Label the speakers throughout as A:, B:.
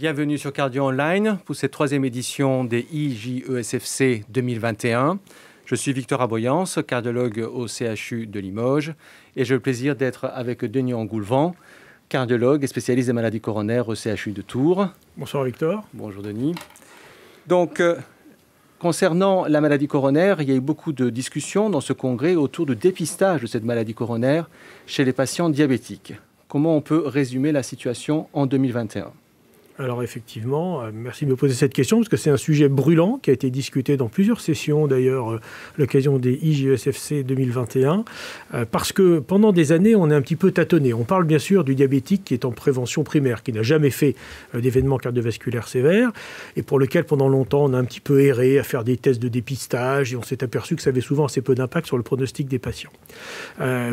A: Bienvenue sur Cardio Online pour cette troisième édition des IJESFC 2021. Je suis Victor Aboyance, cardiologue au CHU de Limoges et j'ai le plaisir d'être avec Denis Engoulevent, cardiologue et spécialiste des maladies coronaires au CHU de Tours.
B: Bonsoir Victor.
A: Bonjour Denis. Donc, concernant la maladie coronaire, il y a eu beaucoup de discussions dans ce congrès autour du dépistage de cette maladie coronaire chez les patients diabétiques. Comment on peut résumer la situation en 2021 ?
B: Alors effectivement, merci de me poser cette question parce que c'est un sujet brûlant qui a été discuté dans plusieurs sessions d'ailleurs à l'occasion des IJESFC 2021 parce que pendant des années on est un petit peu tâtonné. On parle bien sûr du diabétique qui est en prévention primaire, qui n'a jamais fait d'événements cardiovasculaires sévères et pour lequel pendant longtemps on a un petit peu erré à faire des tests de dépistage et on s'est aperçu que ça avait souvent assez peu d'impact sur le pronostic des patients.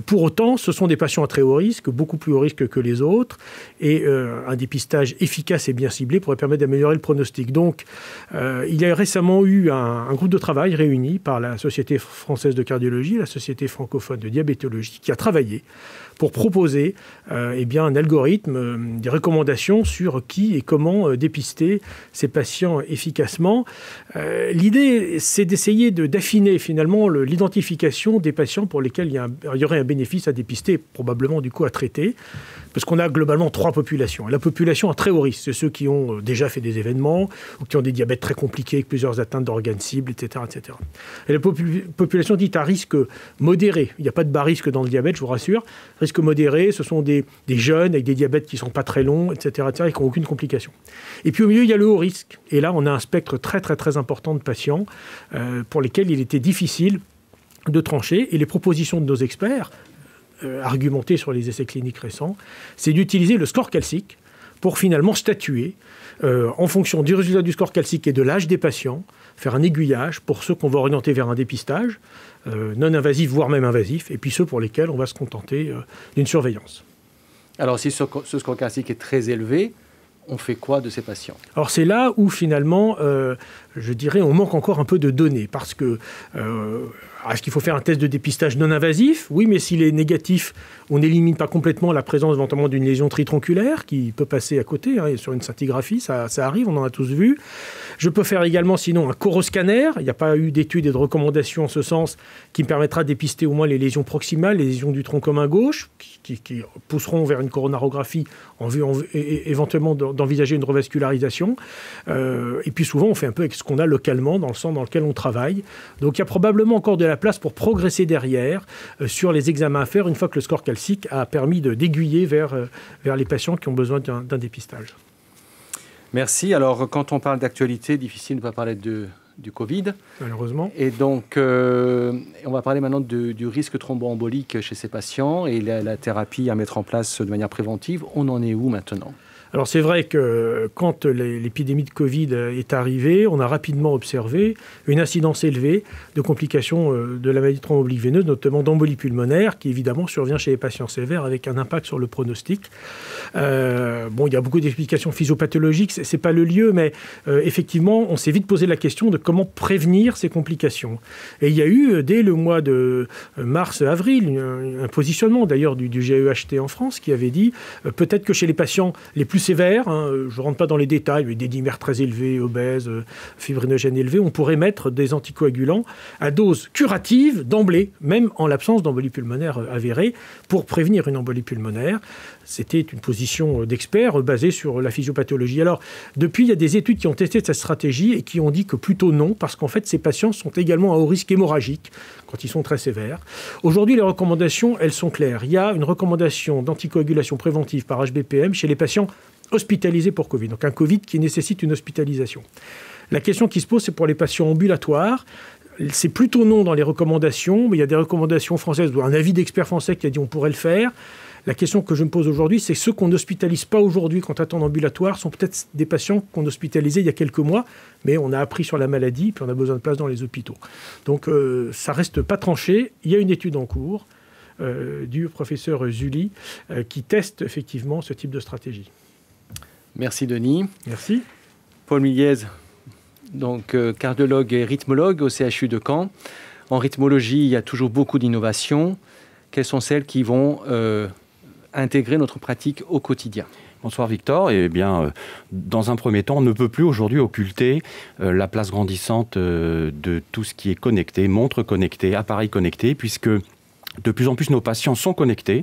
B: Pour autant, ce sont des patients à très haut risque, beaucoup plus haut risque que les autres et un dépistage efficace et bien ciblé pourrait permettre d'améliorer le pronostic. Donc, il y a récemment eu un groupe de travail réuni par la Société française de cardiologie et la Société francophone de diabétologie qui a travaillé pour proposer un algorithme, des recommandations sur qui et comment dépister ces patients efficacement. L'idée, c'est d'essayer d'affiner finalement l'identification des patients pour lesquels il y aurait un bénéfice à dépister, probablement du coup à traiter, parce qu'on a globalement trois populations. La population à très haut risque, c'est ceux qui ont déjà fait des événements ou qui ont des diabètes très compliqués avec plusieurs atteintes d'organes cibles, etc., etc. Et la population dite à risque modéré. Il n'y a pas de bas risque dans le diabète, je vous rassure. Risque modéré, ce sont des jeunes avec des diabètes qui ne sont pas très longs, etc., et qui n'ont aucune complication. Et puis au milieu, il y a le haut risque. Et là, on a un spectre très, très, très important de patients pour lesquels il était difficile de trancher. Et les propositions de nos experts, argumentées sur les essais cliniques récents, c'est d'utiliser le score calcique pour finalement statuer en fonction du résultat du score calcique et de l'âge des patients, faire un aiguillage pour ceux qu'on va orienter vers un dépistage non invasif, voire même invasif, et puis ceux pour lesquels on va se contenter d'une surveillance.
A: Alors, si ce score calcique est très élevé, on fait quoi de ces patients ?
B: Alors, c'est là où finalement, je dirais, on manque encore un peu de données, parce que est-ce qu'il faut faire un test de dépistage non invasif ? Oui, mais s'il est négatif, on n'élimine pas complètement la présence éventuellement d'une lésion tritronculaire qui peut passer à côté, sur une scintigraphie, ça arrive, on en a tous vu. Je peux faire également sinon un coroscanner, il n'y a pas eu d'études et de recommandations en ce sens qui me permettra de dépister au moins les lésions proximales, les lésions du tronc commun gauche, qui pousseront vers une coronarographie en vue éventuellement d'envisager une revascularisation. Et puis souvent, on fait un peu avec ce qu'on a localement dans le sang dans lequel on travaille. Donc il y a probablement encore de la place pour progresser derrière sur les examens à faire une fois que le score calcique a permis d'aiguiller vers les patients qui ont besoin d'un dépistage.
A: Merci. Alors, quand on parle d'actualité, difficile de ne pas parler du Covid.
B: Malheureusement.
A: Et donc, on va parler maintenant du risque thromboembolique chez ces patients et la thérapie à mettre en place de manière préventive. On en est où maintenant ?
B: Alors c'est vrai que quand l'épidémie de Covid est arrivée, on a rapidement observé une incidence élevée de complications de la maladie thromboembolique veineuse, notamment d'embolie pulmonaire, qui évidemment survient chez les patients sévères avec un impact sur le pronostic. Il y a beaucoup d'explications physiopathologiques, c'est pas le lieu, mais effectivement, on s'est vite posé la question de comment prévenir ces complications. Et il y a eu, dès le mois de mars-avril, un positionnement d'ailleurs du GEHT en France qui avait dit peut-être que chez les patients les plus sévères, je ne rentre pas dans les détails, mais des dimères très élevés, obèses, fibrinogènes élevés, on pourrait mettre des anticoagulants à dose curative d'emblée, même en l'absence d'embolie pulmonaire avérée, pour prévenir une embolie pulmonaire. C'était une position d'expert basée sur la physiopathologie. Alors, depuis, il y a des études qui ont testé cette stratégie et qui ont dit que plutôt non, parce qu'en fait, ces patients sont également à haut risque hémorragique quand ils sont très sévères. Aujourd'hui, les recommandations, elles sont claires. Il y a une recommandation d'anticoagulation préventive par HBPM chez les patients hospitalisés pour Covid. Donc, un Covid qui nécessite une hospitalisation. La question qui se pose, c'est pour les patients ambulatoires. C'est plutôt non dans les recommandations, mais il y a des recommandations françaises, ou un avis d'expert français qui a dit on pourrait le faire. La question que je me pose aujourd'hui, c'est ceux qu'on n'hospitalise pas aujourd'hui quand on est en ambulatoire sont peut-être des patients qu'on hospitalisait il y a quelques mois, mais on a appris sur la maladie, puis on a besoin de place dans les hôpitaux. Donc ça reste pas tranché. Il y a une étude en cours du professeur Zully qui teste effectivement ce type de stratégie.
A: Merci Denis.
B: Merci.
A: Paul Miliez, donc cardiologue et rythmologue au CHU de Caen. En rythmologie, il y a toujours beaucoup d'innovations. Quelles sont celles qui vont intégrer notre pratique au quotidien ?
C: Bonsoir Victor. Eh bien, dans un premier temps, on ne peut plus aujourd'hui occulter la place grandissante de tout ce qui est connecté, montres connectées, appareils connectés, puisque de plus en plus nos patients sont connectés.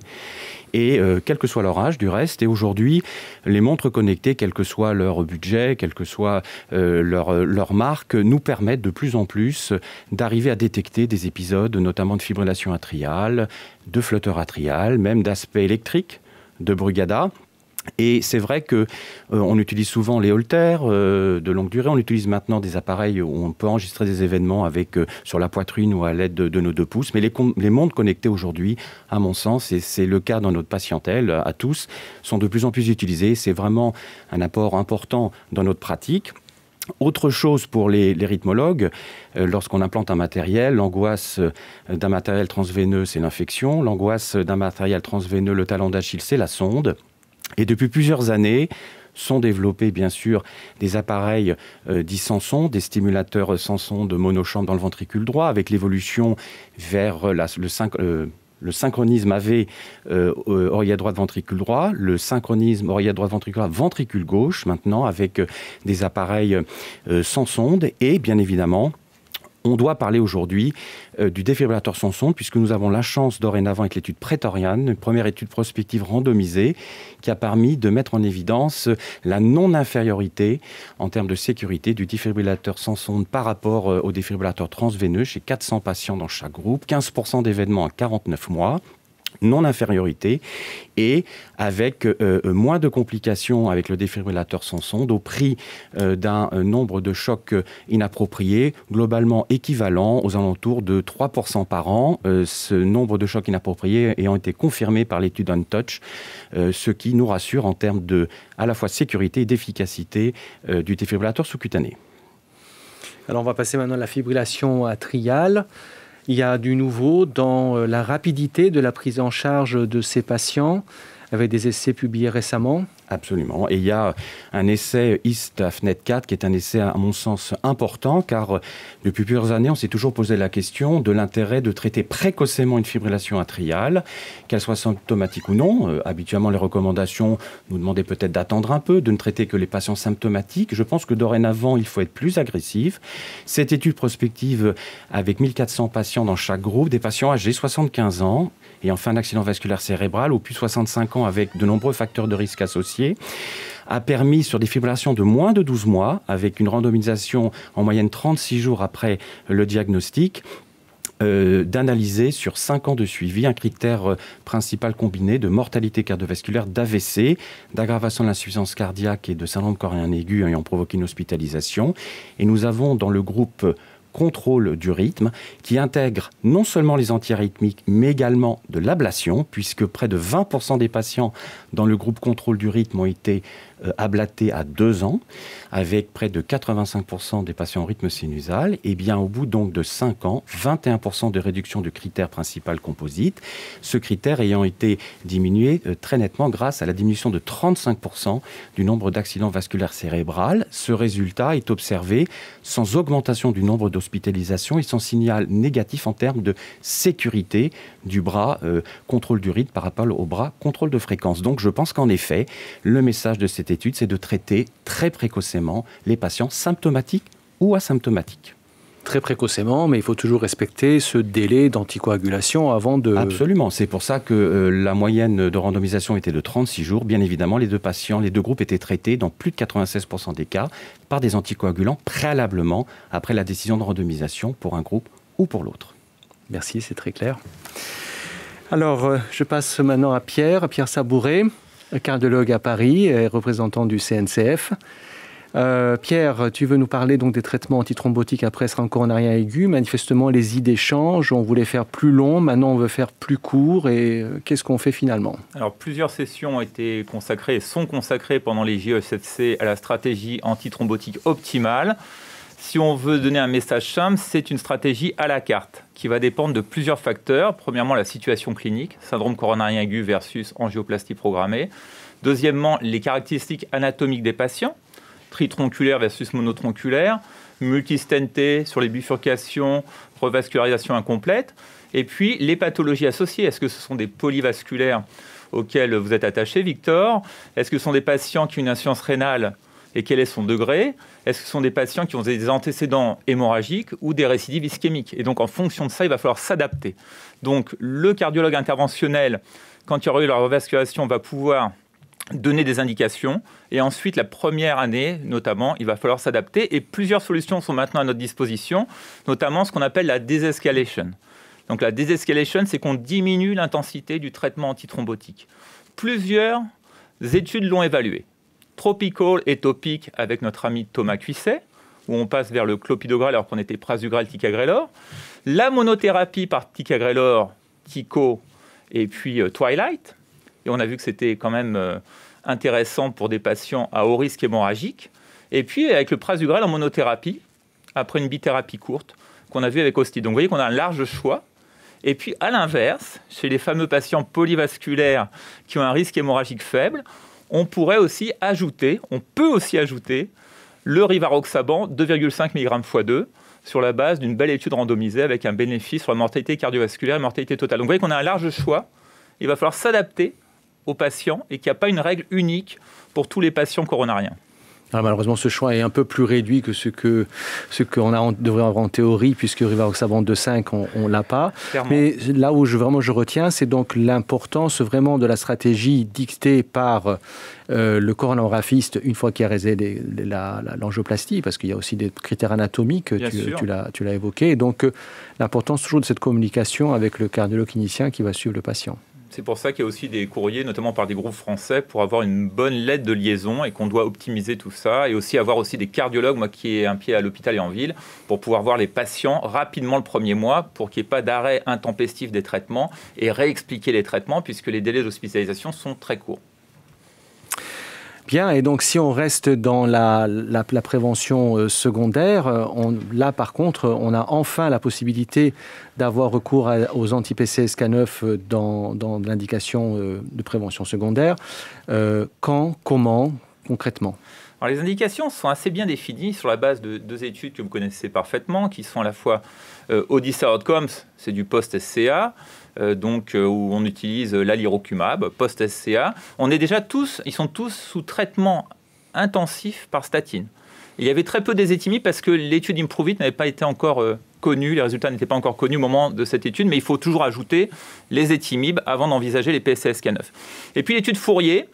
C: Et quel que soit leur âge, du reste, et aujourd'hui, les montres connectées, quel que soit leur budget, quelle que soit leur marque, nous permettent de plus en plus d'arriver à détecter des épisodes, notamment de fibrillation atriale, de flotteur atrial, même d'aspect électrique, de Brugada. Et c'est vrai qu'on utilise souvent les holters de longue durée. On utilise maintenant des appareils où on peut enregistrer des événements sur la poitrine ou à l'aide de nos 2 pouces. Mais les montres connectées aujourd'hui, à mon sens, et c'est le cas dans notre patientèle, à tous, sont de plus en plus utilisées. C'est vraiment un apport important dans notre pratique. Autre chose pour les rythmologues, lorsqu'on implante un matériel, l'angoisse d'un matériel transveineux, c'est l'infection. L'angoisse d'un matériel transveineux, le talon d'Achille, c'est la sonde. Et depuis plusieurs années, sont développés bien sûr des appareils dits sans sonde, des stimulateurs sans sonde monochambre dans le ventricule droit, avec l'évolution vers le synchronisme AV oreillette droite ventricule droit, le synchronisme oreillette droite ventricule droit ventricule gauche maintenant, avec des appareils sans sonde. Et bien évidemment, on doit parler aujourd'hui du défibrillateur sans sonde, puisque nous avons la chance dorénavant avec l'étude Praetorian, une première étude prospective randomisée, qui a permis de mettre en évidence la non-infériorité en termes de sécurité du défibrillateur sans sonde par rapport au défibrillateur transveineux chez 400 patients dans chaque groupe, 15% d'événements en 49 mois. Non-infériorité et avec moins de complications avec le défibrillateur sans sonde au prix d'un nombre de chocs inappropriés globalement équivalent aux alentours de 3% par an. Ce nombre de chocs inappropriés ayant été confirmé par l'étude UnTouch, ce qui nous rassure en termes à la fois sécurité et d'efficacité du défibrillateur sous-cutané.
A: Alors on va passer maintenant à la fibrillation atriale. Il y a du nouveau dans la rapidité de la prise en charge de ces patients, avec des essais publiés récemment.
C: Absolument. Et il y a un essai IST-AFNET 4 qui est un essai, à mon sens, important, car depuis plusieurs années, on s'est toujours posé la question de l'intérêt de traiter précocement une fibrillation atriale, qu'elle soit symptomatique ou non. Habituellement, les recommandations nous demandaient peut-être d'attendre un peu, de ne traiter que les patients symptomatiques. Je pense que dorénavant, il faut être plus agressif. Cette étude prospective, avec 1400 patients dans chaque groupe, des patients âgés 75 ans, et en fin d'accident vasculaire cérébral, ou plus 65 ans avec de nombreux facteurs de risque associés, a permis sur des fibrillations de moins de 12 mois, avec une randomisation en moyenne 36 jours après le diagnostic, d'analyser sur 5 ans de suivi un critère principal combiné de mortalité cardiovasculaire, d'AVC, d'aggravation de l'insuffisance cardiaque et de syndrome coronarien aigu ayant provoqué une hospitalisation. Et nous avons dans le groupe contrôle du rythme, qui intègre non seulement les antiarythmiques, mais également de l'ablation, puisque près de 20% des patients dans le groupe contrôle du rythme ont été ablatés à 2 ans, avec près de 85% des patients au rythme sinusal. Et bien au bout donc de 5 ans, 21% de réduction du critère principal composite, ce critère ayant été diminué très nettement grâce à la diminution de 35% du nombre d'accidents vasculaires cérébrales. Ce résultat est observé sans augmentation du nombre d'hospitalisations et sans signal négatif en termes de sécurité du bras contrôle du rythme par rapport au bras contrôle de fréquence. Donc je pense qu'en effet, le message de cette étude, c'est de traiter très précocement les patients symptomatiques ou asymptomatiques.
A: Très précocement, mais il faut toujours respecter ce délai d'anticoagulation avant de...
C: Absolument, c'est pour ça que la moyenne de randomisation était de 36 jours. Bien évidemment, les 2 patients, les 2 groupes étaient traités dans plus de 96% des cas par des anticoagulants préalablement après la décision de randomisation pour un groupe ou pour l'autre.
A: Merci, c'est très clair. Alors, je passe maintenant à Pierre Sabouret, cardiologue à Paris et représentant du CNCF. Pierre, tu veux nous parler donc des traitements antithrombotiques après strabisme coronarien aigu. Manifestement, les idées changent. On voulait faire plus long, maintenant on veut faire plus court. Et qu'est-ce qu'on fait finalement ?
D: Alors, plusieurs sessions ont été consacrées et sont consacrées pendant les JESFC à la stratégie antithrombotique optimale. Si on veut donner un message simple, c'est une stratégie à la carte qui va dépendre de plusieurs facteurs. Premièrement, la situation clinique, syndrome coronarien aigu versus angioplastie programmée. Deuxièmement, les caractéristiques anatomiques des patients, tritronculaire versus monotronculaire, multistenté sur les bifurcations, revascularisation incomplète. Et puis, les pathologies associées. Est-ce que ce sont des polyvasculaires auxquels vous êtes attaché, Victor? Est-ce que ce sont des patients qui ont une insuffisance rénale et quel est son degré? Est-ce que ce sont des patients qui ont des antécédents hémorragiques ou des récidives ischémiques? Et donc, en fonction de ça, il va falloir s'adapter. Donc, le cardiologue interventionnel, quand il y aura eu la revascularisation, va pouvoir donner des indications. Et ensuite, la première année, notamment, il va falloir s'adapter. Et plusieurs solutions sont maintenant à notre disposition, notamment ce qu'on appelle la désescalation. Donc, la désescalation, c'est qu'on diminue l'intensité du traitement antithrombotique. Plusieurs études l'ont évalué. Tropical et topic avec notre ami Thomas Cuisset, où on passe vers le clopidogrel alors qu'on était prasugrel, ticagrelor. La monothérapie par ticagrelor, Tico et puis Twilight. Et on a vu que c'était quand même intéressant pour des patients à haut risque hémorragique. Et puis avec le prasugrel en monothérapie, après une bithérapie courte, qu'on a vu avec Hosty. Donc vous voyez qu'on a un large choix. Et puis à l'inverse, chez les fameux patients polyvasculaires qui ont un risque hémorragique faible, on peut aussi ajouter le rivaroxaban 2,5 mg x 2 sur la base d'une belle étude randomisée avec un bénéfice sur la mortalité cardiovasculaire et la mortalité totale. Donc vous voyez qu'on a un large choix. Il va falloir s'adapter aux patients et qu'il n'y a pas une règle unique pour tous les patients coronariens.
A: Alors malheureusement, ce choix est un peu plus réduit que ce qu'on devrait avoir en théorie, puisque rivaroxaban 2,5, on ne l'a pas.
D: Clairement.
A: Mais là où je retiens, c'est donc l'importance vraiment de la stratégie dictée par le coronagraphiste une fois qu'il a réalisé l'angioplastie, parce qu'il y a aussi des critères anatomiques, tu l'as évoqué. Et donc l'importance toujours de cette communication avec le cardiologue clinicien qui va suivre le patient.
D: C'est pour ça qu'il y a aussi des courriers, notamment par des groupes français, pour avoir une bonne lettre de liaison et qu'on doit optimiser tout ça. Et aussi avoir aussi des cardiologues, moi qui ai un pied à l'hôpital et en ville, pour pouvoir voir les patients rapidement le premier mois, pour qu'il n'y ait pas d'arrêt intempestif des traitements et réexpliquer les traitements, puisque les délais d'hospitalisation sont très courts.
A: Bien, et donc si on reste dans la prévention secondaire, là par contre, on a enfin la possibilité d'avoir recours aux anti-PCSK9 dans l'indication de prévention secondaire. Quand, comment, concrètement?
D: Alors, les indications sont assez bien définies sur la base de deux études que vous connaissez parfaitement, qui sont à la fois Odyssey Outcomes, c'est du post-SCA, où on utilise l'alirocumab, post-SCA. Ils sont tous sous traitement intensif par statine. Il y avait très peu d'ézetimibe parce que l'étude Improve-It n'avait pas été encore connue, les résultats n'étaient pas encore connus au moment de cette étude, mais il faut toujours ajouter les étimibes avant d'envisager les PCSK9. Et puis l'étude Fourier.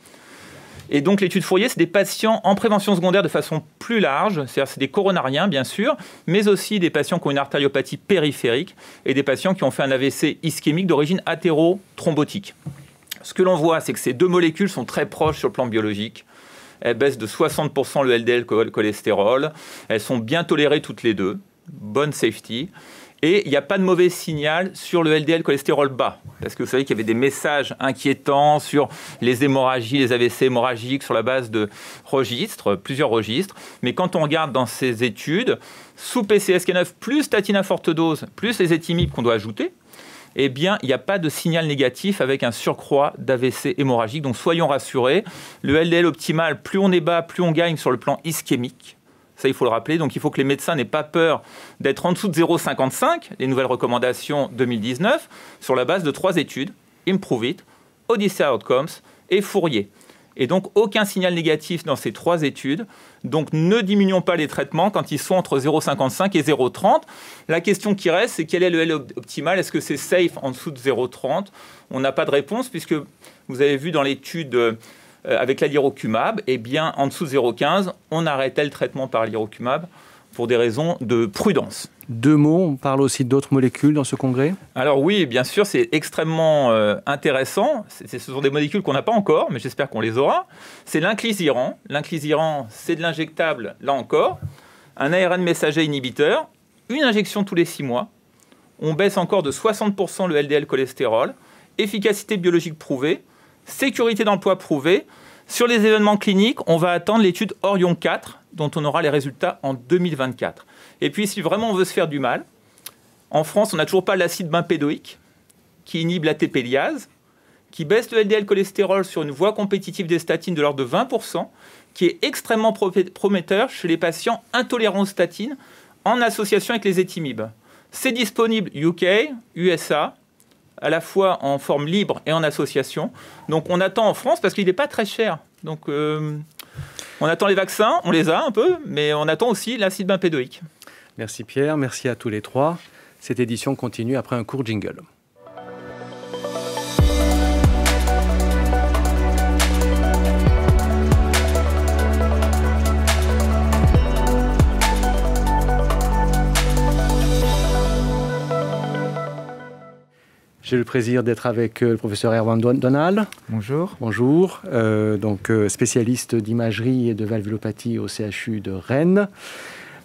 D: Et donc l'étude Fourier, c'est des patients en prévention secondaire de façon plus large, c'est-à-dire c'est des coronariens bien sûr, mais aussi des patients qui ont une artériopathie périphérique et des patients qui ont fait un AVC ischémique d'origine athérothrombotique. Ce que l'on voit, c'est que ces deux molécules sont très proches sur le plan biologique. Elles baissent de 60% le LDL cholestérol, elles sont bien tolérées toutes les deux, bonne safety. Et il n'y a pas de mauvais signal sur le LDL cholestérol bas. Parce que vous savez qu'il y avait des messages inquiétants sur les hémorragies, les AVC hémorragiques sur la base de registres, plusieurs registres. Mais quand on regarde dans ces études, sous PCSK9 plus statine à forte dose, plus les étimibes qu'on doit ajouter, eh bien, il n'y a pas de signal négatif avec un surcroît d'AVC hémorragique. Donc soyons rassurés, le LDL optimal, plus on est bas, plus on gagne sur le plan ischémique. Ça, il faut le rappeler. Donc, il faut que les médecins n'aient pas peur d'être en dessous de 0,55, les nouvelles recommandations 2019, sur la base de 3 études, Improve-It, Odyssey Outcomes et Fourier. Et donc, aucun signal négatif dans ces 3 études. Donc, ne diminuons pas les traitements quand ils sont entre 0,55 et 0,30. La question qui reste, c'est quel est le L optimal? Est-ce que c'est safe en dessous de 0,30? On n'a pas de réponse, puisque vous avez vu dans l'étude avec l'alirocumab, eh bien, en dessous de 0,15, on arrêtait le traitement par l'alirocumab pour des raisons de prudence.
A: 2 mots, on parle aussi d'autres molécules dans ce congrès?
D: Alors oui, bien sûr, c'est extrêmement intéressant. Ce sont des molécules qu'on n'a pas encore, mais j'espère qu'on les aura. C'est l'inclisiran. L'inclisiran, c'est de l'injectable, là encore. Un ARN messager inhibiteur, une injection tous les 6 mois. On baisse encore de 60% le LDL cholestérol. Efficacité biologique prouvée. Sécurité dans le poids prouvée. Sur les événements cliniques, on va attendre l'étude Orion 4, dont on aura les résultats en 2024. Et puis, si vraiment on veut se faire du mal, en France, on n'a toujours pas l'acide bempédoïque, qui inhibe l'ATP-liase, qui baisse le LDL cholestérol sur une voie compétitive des statines de l'ordre de 20%, qui est extrêmement prometteur chez les patients intolérants aux statines, en association avec les étimibes. C'est disponible UK, USA, à la fois en forme libre et en association. Donc on attend en France, parce qu'il n'est pas très cher. Donc on attend les vaccins, on les a un peu, mais on attend aussi l'acide bempédoïque.
A: Merci Pierre, merci à tous les trois. Cette édition continue après un court jingle. J'ai le plaisir d'être avec le professeur Erwan Donal.
E: Bonjour.
A: Bonjour, spécialiste d'imagerie et de valvulopathie au CHU de Rennes.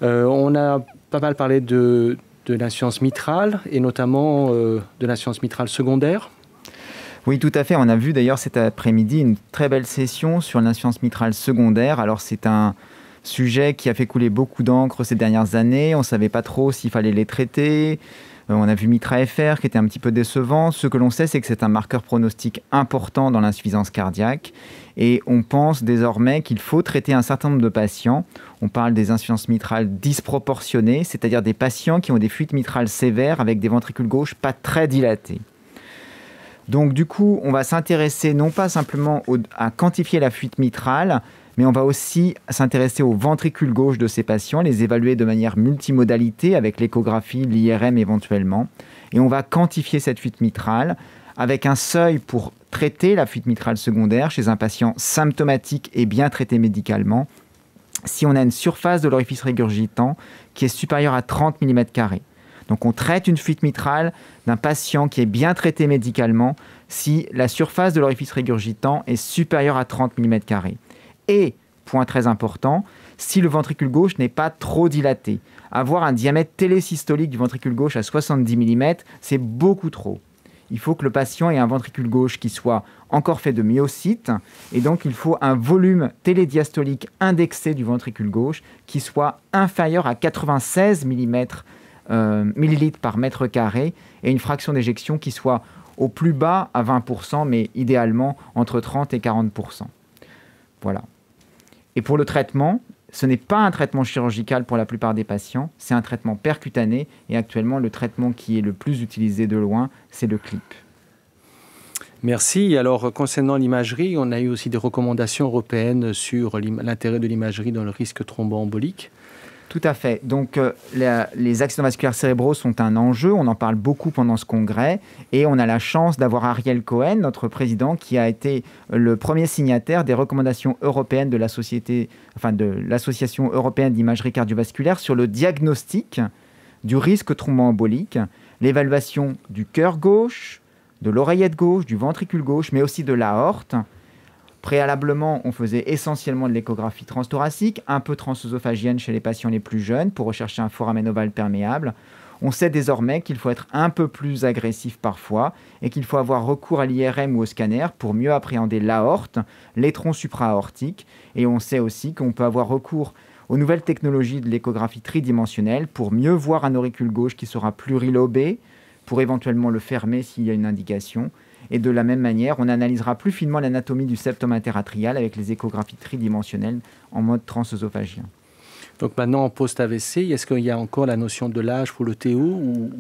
A: On a pas mal parlé de l'insuffisance mitrale et notamment de l'insuffisance mitrale secondaire.
E: Oui, tout à fait. On a vu d'ailleurs cet après-midi une très belle session sur l'insuffisance mitrale secondaire. Alors c'est un sujet qui a fait couler beaucoup d'encre ces dernières années. On ne savait pas trop s'il fallait les traiter. On a vu MITRA-FR qui était un petit peu décevant. Ce que l'on sait, c'est que c'est un marqueur pronostic important dans l'insuffisance cardiaque. Et on pense désormais qu'il faut traiter un certain nombre de patients. On parle des insuffisances mitrales disproportionnées, c'est-à-dire des patients qui ont des fuites mitrales sévères avec des ventricules gauches pas très dilatés. Donc du coup, on va s'intéresser non pas simplement à quantifier la fuite mitrale, mais on va aussi s'intéresser aux ventricules gauches de ces patients, les évaluer de manière multimodalité avec l'échographie, l'IRM éventuellement. Et on va quantifier cette fuite mitrale avec un seuil pour traiter la fuite mitrale secondaire chez un patient symptomatique et bien traité médicalement si on a une surface de l'orifice régurgitant qui est supérieure à 30 mm². Donc on traite une fuite mitrale d'un patient qui est bien traité médicalement si la surface de l'orifice régurgitant est supérieure à 30 mm². Et, point très important, si le ventricule gauche n'est pas trop dilaté. Avoir un diamètre télésystolique du ventricule gauche à 70 mm, c'est beaucoup trop. Il faut que le patient ait un ventricule gauche qui soit encore fait de myocytes, et donc il faut un volume télédiastolique indexé du ventricule gauche qui soit inférieur à 96 millilitres par mètre carré, et une fraction d'éjection qui soit au plus bas à 20%, mais idéalement entre 30 et 40%. Voilà. Et pour le traitement, ce n'est pas un traitement chirurgical pour la plupart des patients, c'est un traitement percutané, et actuellement le traitement qui est le plus utilisé de loin, c'est le clip.
A: Merci. Alors concernant l'imagerie, on a eu aussi des recommandations européennes sur l'intérêt de l'imagerie dans le risque thromboembolique.
E: Tout à fait. Donc, les accidents vasculaires cérébraux sont un enjeu. On en parle beaucoup pendant ce congrès. Et on a la chance d'avoir Ariel Cohen, notre président, qui a été le premier signataire des recommandations européennes de l'Association européenne d'imagerie cardiovasculaire sur le diagnostic du risque thromboembolique, l'évaluation du cœur gauche, de l'oreillette gauche, du ventricule gauche, mais aussi de l'aorte. Préalablement, on faisait essentiellement de l'échographie transthoracique, un peu transœsophagienne chez les patients les plus jeunes pour rechercher un foramen ovale perméable. On sait désormais qu'il faut être un peu plus agressif parfois et qu'il faut avoir recours à l'IRM ou au scanner pour mieux appréhender l'aorte, les troncs supra-aortiques. Et on sait aussi qu'on peut avoir recours aux nouvelles technologies de l'échographie tridimensionnelle pour mieux voir un auricule gauche qui sera plurilobé, pour éventuellement le fermer s'il y a une indication. Et de la même manière, on analysera plus finement l'anatomie du septum interatrial avec les échographies tridimensionnelles en mode transœsophagien.
A: Donc maintenant, en post-AVC, est-ce qu'il y a encore la notion de l'âge pour le TO ou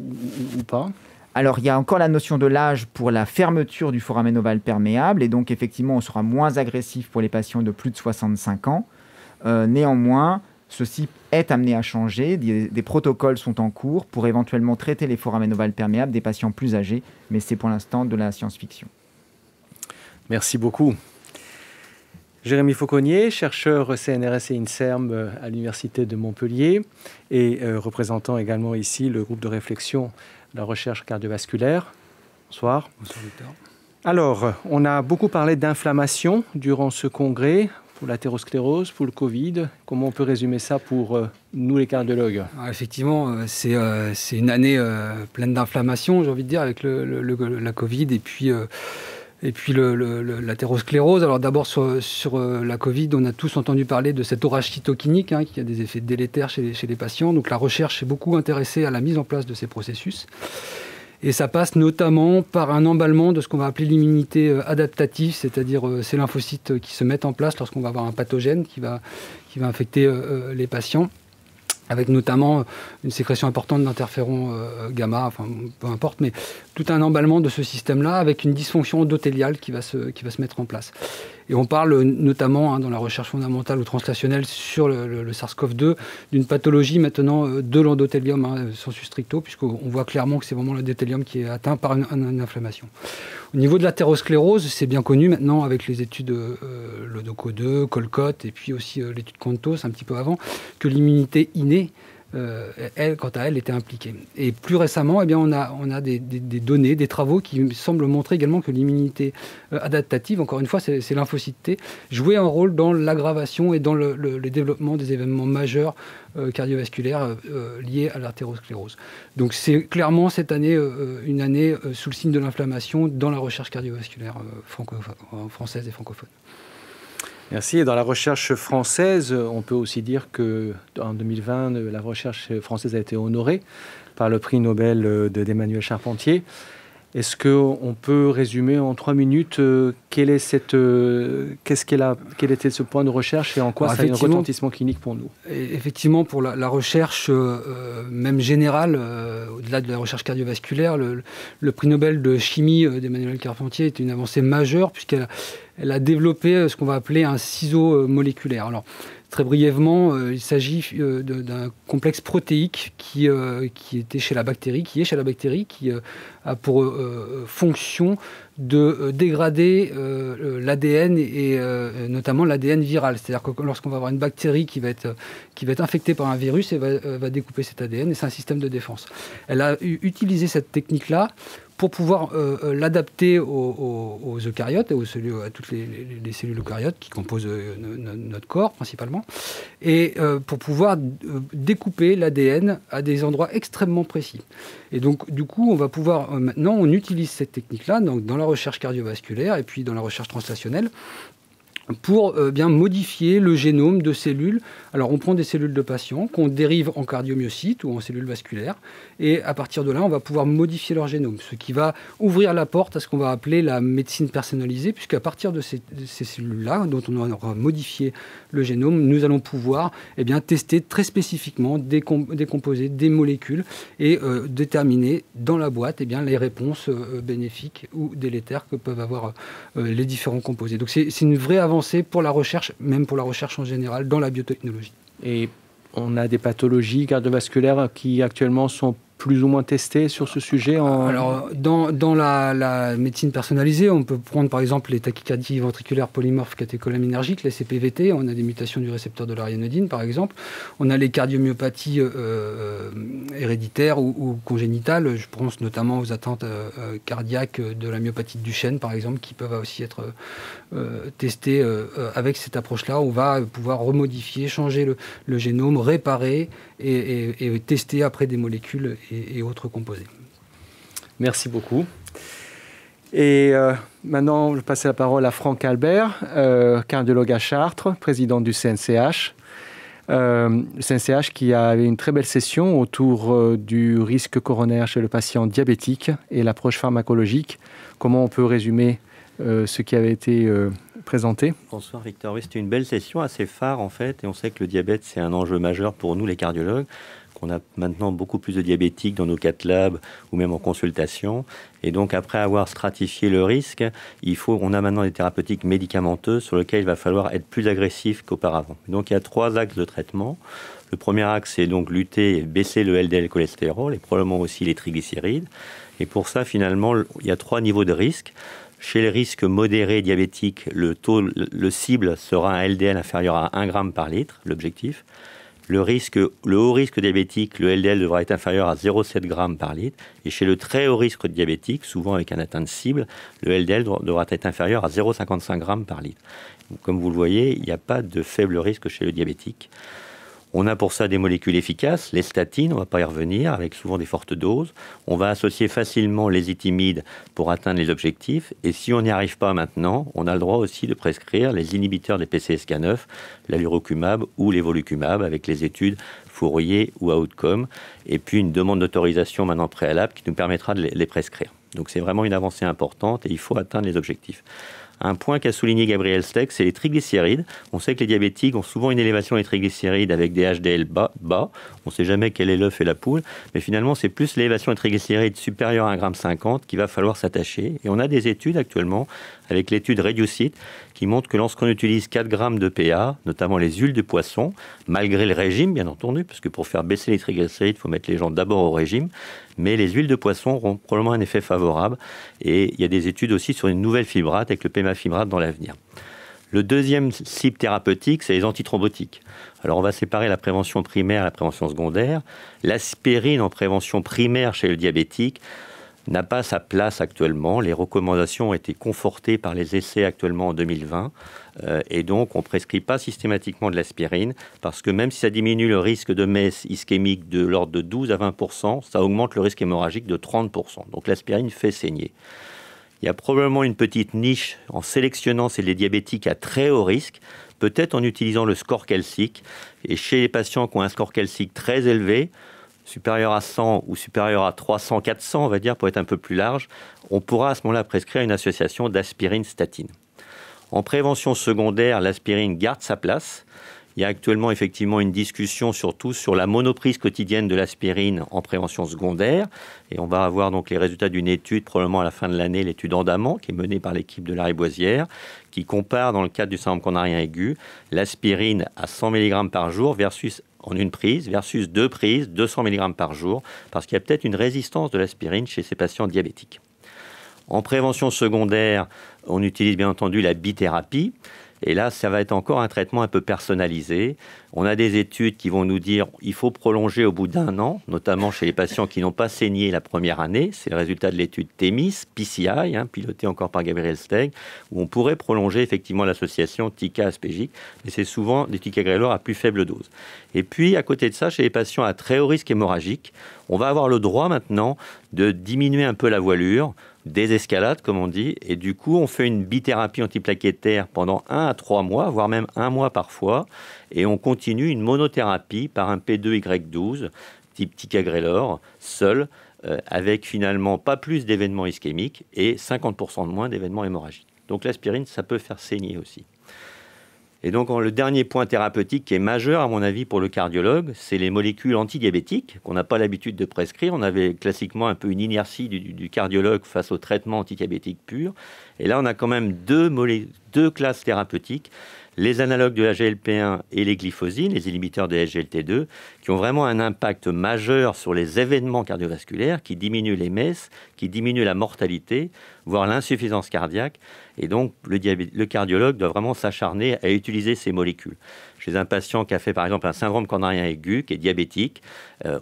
A: pas ?
E: Alors, il y a encore la notion de l'âge pour la fermeture du foramen ovale perméable. Et donc, effectivement, on sera moins agressif pour les patients de plus de 65 ans. Néanmoins, ceci est amené à changer. Des protocoles sont en cours pour éventuellement traiter les foramen ovales perméables des patients plus âgés, mais c'est pour l'instant de la science-fiction.
A: Merci beaucoup. Jérémy Fauconnier, chercheur CNRS et INSERM à l'Université de Montpellier et représentant également ici le groupe de réflexion de la recherche cardiovasculaire. Bonsoir.
F: Bonsoir, Victor.
A: Alors, on a beaucoup parlé d'inflammation durant ce congrès. Pour l'athérosclérose, pour le Covid, comment on peut résumer ça pour nous les cardiologues ?
F: Alors effectivement, c'est une année pleine d'inflammation, j'ai envie de dire, avec la Covid et puis l'athérosclérose. Alors d'abord sur la Covid, on a tous entendu parler de cet orage cytokinique qui a des effets délétères chez les patients. Donc la recherche s'est beaucoup intéressée à la mise en place de ces processus. Et ça passe notamment par un emballement de ce qu'on va appeler l'immunité adaptative, c'est-à-dire ces lymphocytes qui se mettent en place lorsqu'on va avoir un pathogène qui va infecter les patients. avec notamment une sécrétion importante d'interférons gamma, enfin peu importe, mais tout un emballement de ce système-là avec une dysfonction endothéliale qui va se mettre en place. Et on parle notamment dans la recherche fondamentale ou translationnelle sur le SARS-CoV-2 d'une pathologie maintenant de l'endothélium sensu stricto, puisqu'on voit clairement que c'est vraiment l'endothélium qui est atteint par une inflammation. Au niveau de l'athérosclérose, c'est bien connu maintenant avec les études Lodoco2, Colcott et puis aussi l'étude Quantos un petit peu avant, que l'immunité innée, elle, quant à elle, était impliquée. Et plus récemment, eh bien, on a des données, des travaux qui semblent montrer également que l'immunité adaptative, encore une fois, c'est lymphocyte T, jouait un rôle dans l'aggravation et dans le développement des événements majeurs cardiovasculaires liés à l'athérosclérose. Donc c'est clairement cette année une année sous le signe de l'inflammation dans la recherche cardiovasculaire française et francophone.
A: Merci. Et dans la recherche française, on peut aussi dire qu'en 2020, la recherche française a été honorée par le prix Nobel d'Emmanuel Charpentier. Est-ce qu'on peut résumer en 3 minutes quel était ce point de recherche et en quoi ça a un retentissement clinique pour nous?
F: Effectivement, pour la recherche même générale, au-delà de la recherche cardiovasculaire, le prix Nobel de chimie d'Emmanuel Charpentier est une avancée majeure puisqu'elle a développé ce qu'on va appeler un ciseau moléculaire. Alors, très brièvement, il s'agit d'un complexe protéique qui était chez la bactérie, qui a pour fonction de dégrader l'ADN et notamment l'ADN viral. C'est-à-dire que lorsqu'on va avoir une bactérie qui va être infectée par un virus, elle va découper cet ADN et c'est un système de défense. Elle a utilisé cette technique-là pour pouvoir l'adapter aux eucaryotes et à toutes les cellules eucaryotes qui composent notre corps principalement, et pour pouvoir découper l'ADN à des endroits extrêmement précis. Et donc, du coup, on va pouvoir maintenant, on utilise cette technique-là dans la recherche cardiovasculaire et puis dans la recherche translationnelle pour bien modifier le génome de cellules. Alors, on prend des cellules de patients qu'on dérive en cardiomyocytes ou en cellules vasculaires, et à partir de là, on va pouvoir modifier leur génome, ce qui va ouvrir la porte à ce qu'on va appeler la médecine personnalisée, puisqu'à partir de ces cellules-là, dont on aura modifié le génome, nous allons pouvoir tester très spécifiquement des composés, des molécules, et déterminer dans la boîte les réponses bénéfiques ou délétères que peuvent avoir les différents composés. Donc, c'est une vraie avancée pour la recherche, même pour la recherche en général, dans la biotechnologie.
A: Et on a des pathologies cardiovasculaires qui actuellement sont plus ou moins testées sur ce sujet
F: Alors, dans la médecine personnalisée, on peut prendre par exemple les tachycardies ventriculaires polymorphes catécholaminergiques, les CPVT. On a des mutations du récepteur de l'arianodine, par exemple. On a les cardiomyopathies héréditaires ou congénitales. Je pense notamment aux atteintes cardiaques de la myopathie de Duchenne, par exemple, qui peuvent aussi être testées avec cette approche-là. On va pouvoir remodifier, changer le génome, réparer et tester après des molécules et autres composés.
A: Merci beaucoup. Et maintenant, je passe la parole à Franck Albert, cardiologue à Chartres, président du CNCH. Le CNCH qui a eu une très belle session autour du risque coronaire chez le patient diabétique et l'approche pharmacologique. Comment on peut résumer ce qui avait été présenté?
G: Bonsoir Victor, oui, c'était une belle session, assez phare en fait, et on sait que le diabète c'est un enjeu majeur pour nous les cardiologues, qu'on a maintenant beaucoup plus de diabétiques dans nos cath labs ou même en consultation, et donc après avoir stratifié le risque, on a maintenant des thérapeutiques médicamenteuses sur lesquelles il va falloir être plus agressif qu'auparavant. Donc il y a 3 axes de traitement. Le premier axe c'est donc lutter et baisser le LDL cholestérol et probablement aussi les triglycérides, et pour ça finalement il y a 3 niveaux de risque. Chez les risques modérés diabétiques, le cible sera un LDL inférieur à 1 g par litre, l'objectif. Le haut risque diabétique, le LDL devra être inférieur à 0,7 g par litre. Et chez le très haut risque diabétique, souvent avec un atteinte cible, le LDL devra être inférieur à 0,55 g par litre. Donc, comme vous le voyez, il n'y a pas de faible risque chez le diabétique. On a pour ça des molécules efficaces, les statines, on ne va pas y revenir, avec souvent des fortes doses. On va associer facilement les éthymides pour atteindre les objectifs. Et si on n'y arrive pas maintenant, on a le droit aussi de prescrire les inhibiteurs des PCSK9, l'alirocumab ou l'évolucumab, avec les études Fourier ou Outcome. Et puis une demande d'autorisation maintenant préalable qui nous permettra de les prescrire. Donc c'est vraiment une avancée importante et il faut atteindre les objectifs. Un point qu'a souligné Gabriel Steck, c'est les triglycérides. On sait que les diabétiques ont souvent une élévation des triglycérides avec des HDL bas. On ne sait jamais quel est l'œuf et la poule, mais finalement, c'est plus l'élévation des triglycérides supérieure à 1,50 g qu'il va falloir s'attacher. Et on a des études actuellement, avec l'étude Reducit, qui montre que lorsqu'on utilise 4 grammes de PA, notamment les huiles de poisson, malgré le régime, bien entendu, parce que pour faire baisser les triglycérides, il faut mettre les gens d'abord au régime, mais les huiles de poisson auront probablement un effet favorable. Et il y a des études aussi sur une nouvelle fibrate, avec le pémafibrate dans l'avenir. Le deuxième cible thérapeutique, c'est les antithrombotiques. Alors, on va séparer la prévention primaire et la prévention secondaire. L'aspirine en prévention primaire chez le diabétique n'a pas sa place actuellement. Les recommandations ont été confortées par les essais actuellement en 2020. Et donc, on ne prescrit pas systématiquement de l'aspirine parce que même si ça diminue le risque de messe ischémique de l'ordre de 12 à 20%, ça augmente le risque hémorragique de 30%. Donc, l'aspirine fait saigner. Il y a probablement une petite niche en sélectionnant les diabétiques à très haut risque, peut-être en utilisant le score calcique. Et chez les patients qui ont un score calcique très élevé, supérieur à 100 ou supérieur à 300, 400, on va dire, pour être un peu plus large, on pourra à ce moment-là prescrire une association d'aspirine-statine. En prévention secondaire, l'aspirine garde sa place. Il y a actuellement effectivement une discussion surtout sur la monoprise quotidienne de l'aspirine en prévention secondaire. Et on va avoir donc les résultats d'une étude probablement à la fin de l'année, l'étude Andamant, qui est menée par l'équipe de Lariboisière, qui compare dans le cadre du syndrome coronarien aigu l'aspirine à 100 mg par jour versus en une prise versus 2 prises, 200 mg par jour, parce qu'il y a peut-être une résistance de l'aspirine chez ces patients diabétiques. En prévention secondaire, on utilise bien entendu la bithérapie. Et là, ça va être encore un traitement un peu personnalisé. On a des études qui vont nous dire qu'il faut prolonger au bout d'1 an, notamment chez les patients qui n'ont pas saigné la première année. C'est le résultat de l'étude THEMIS, PCI, pilotée encore par Gabriel Steig, où on pourrait prolonger effectivement l'association TICA-aspégique, mais c'est souvent des ticagrelor à plus faible dose. Et puis, à côté de ça, chez les patients à très haut risque hémorragique, on va avoir le droit maintenant de diminuer un peu la voilure, des escalades, comme on dit, et du coup, on fait une bithérapie antiplaquettaire pendant 1 à 3 mois, voire même 1 mois parfois, et on continue une monothérapie par un P2Y12, type ticagrelor, seul, avec finalement pas plus d'événements ischémiques et 50% de moins d'événements hémorragiques. Donc l'aspirine, ça peut faire saigner aussi. Et donc, le dernier point thérapeutique qui est majeur, à mon avis, pour le cardiologue, c'est les molécules antidiabétiques qu'on n'a pas l'habitude de prescrire. On avait classiquement un peu une inertie du cardiologue face au traitement antidiabétique pur. Et là, on a quand même deux classes thérapeutiques, les analogues de la GLP-1 et les glyphosines, les inhibiteurs de SGLT2, qui ont vraiment un impact majeur sur les événements cardiovasculaires, qui diminuent les messes, qui diminuent la mortalité, voire l'insuffisance cardiaque. Et donc, le cardiologue doit vraiment s'acharner à utiliser ces molécules. Chez un patient qui a fait, par exemple, un syndrome coronarien aigu, qui est diabétique,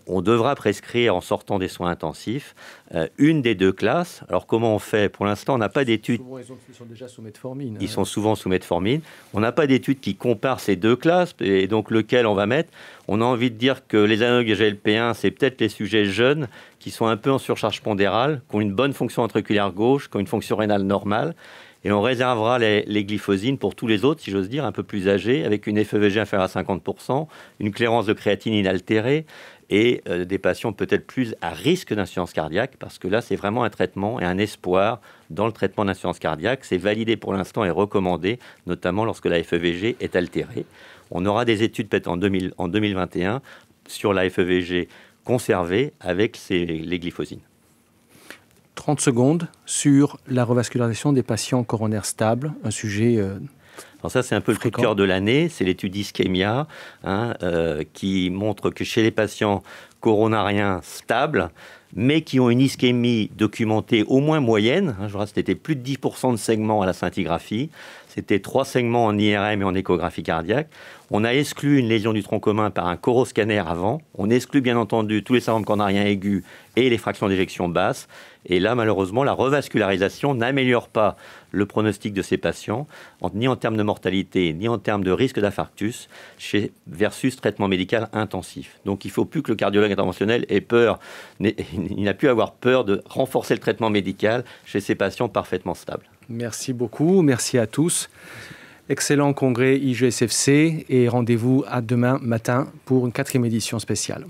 G: on devra prescrire, en sortant des soins intensifs, une des deux classes. Alors, comment on fait? Pour l'instant, on n'a pas d'études.
A: Ils sont déjà sous metformine.
G: Ils sont souvent sous metformine. On n'a pas d'études qui comparent ces deux classes, et donc lequel on va mettre. On a envie de dire que les analogues de GLP-1, c'est peut-être les sujets jeunes qui sont un peu en surcharge pondérale, qui ont une bonne fonction ventriculaire gauche, qui ont une fonction rénale normale. Et on réservera les glyphosines pour tous les autres, si j'ose dire, un peu plus âgés, avec une FEVG inférieure à 50%, une clairance de créatine inaltérée et des patients peut-être plus à risque d'insuffisance cardiaque, parce que là, c'est vraiment un traitement et un espoir dans le traitement d'insuffisance cardiaque. C'est validé pour l'instant et recommandé, notamment lorsque la FEVG est altérée. On aura des études peut-être en 2021 sur la FEVG conservée avec les glyphosines.
A: 30 secondes sur la revascularisation des patients coronaires stables, un sujet
G: alors ça, c'est un peu le coup de cœur de l'année, c'est l'étude Ischemia, qui montre que chez les patients coronariens stables, mais qui ont une ischémie documentée au moins moyenne, je crois que c'était plus de 10% de segments à la scintigraphie, c'était 3 segments en IRM et en échographie cardiaque. On a exclu une lésion du tronc commun par un coroscanner avant. On exclut bien entendu tous les syndromes coronariens aigus et les fractions d'éjection basses. Et là, malheureusement, la revascularisation n'améliore pas le pronostic de ces patients, ni en termes de mortalité, ni en termes de risque d'infarctus, versus traitement médical intensif. Donc il ne faut plus que le cardiologue interventionnel ait peur, il n'a plus à avoir peur de renforcer le traitement médical chez ces patients parfaitement stables.
A: Merci beaucoup, merci à tous. Excellent congrès IGSFC et rendez-vous à demain matin pour une 4e édition spéciale.